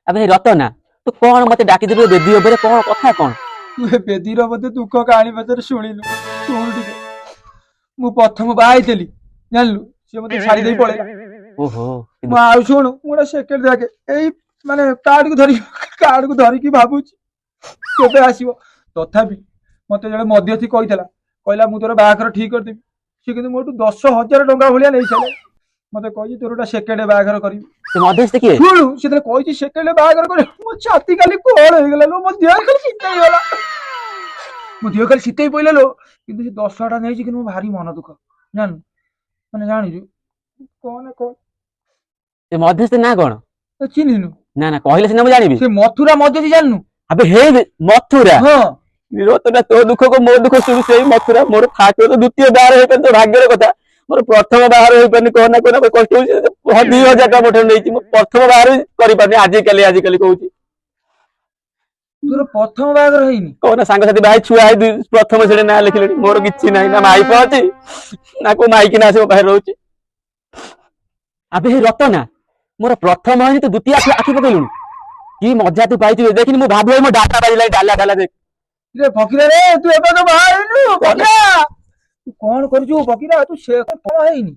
अबे रतना तू कौन मते डाकी देबे बेदी ओबरे कौन कथा कौन तू बेदीर मते दुख कहानी पचर शुणिलु शुण टिके मु प्रथम बाहाइली जानलु से मते छाड़ी दे पळेला ओहो मु आ शुणु मुडा सेकेंड देखे एई माने कार्ड को धरी की भाबुची केबे आसीबो तथापि मते जड़े मध्यस्थी कहितला कहला मु तोर बाहाकर ठीक कर देबी से किंतु मोटू 10,000 टंका भलिया नै छले मते कहि तोरटा सेकेंड बाहाकर करबी से मध्यस्थ किए शुणु से कहि सेकेंड बाहाकर कर मो छाती खाली कोळ हे गेला लो मो देह खाली शीतई होला मो देह खाली शीतई पइला लो किंतु से 10,000 नै कि मो भारी मन दुख जान माने जानि कौन से मध्यस्थ ना कौन चिन्हिनु ना ना कहले सिना मु जानिबी से मथुरा मध्यस्थी जाननु अबे हे मथुरा हां रतना तो दुख को मो दुख सुन से मथुरा मोर फास्ट तो द्वितीय बार होई तो भाग्यर कथा मोर प्रथम बाहर होई पनी कोना कोना कष्ट हो 2000 टका मोठे नै मो प्रथम बाहर करि पानी आज काली कहूची तोर प्रथम बागर हैनी कोना सांग साथी भाई छुआ है प्रथम सेडे ना लिखले मोर किछि नै ना माई पहुंची ना को माई कि ना से बाहर रहउची अबे हे रतना मोर प्रथम हैनी तो द्वितीय आखि पकेलु की मजा तू पाइछु देखिन मो भाबु मो डाटा बाजिला डाला देख रे फकीरा रे तू एबे तो बाहरनु फकीरा तू कोन करजु फकीरा तू से कोन हैनी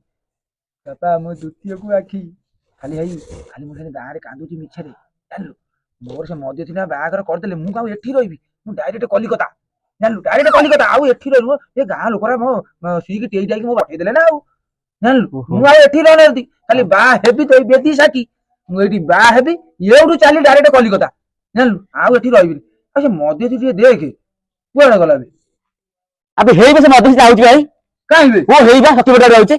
बापा मो द्वितीय को आखि खाली हई खाली मो गां रे कांदुची मिछरे जानलु मोर से मध्य थिना बागर कर देले मु गाउ एठी रहिबी मु डायरेक्ट कलिकता जानलु डायरेक्ट कलिकता आउ एठी रहनु ए गां लोकरा मो सीकी टेई जाई मो बाठे देले ना आउ जानलु मु आ एठी रहनरदी खाली बा हेबी तो बेदी साकी मु एठी बा हेबी एउडू चाली डायरेक्ट कलिकता जानलु आउ एठी रहिबी आ से मध्य थी देखे कुआडे गला बे अबे हेई बसे मध्यस्थ आउची भाई काई बे ओ हेई बा 60 बटा रहउची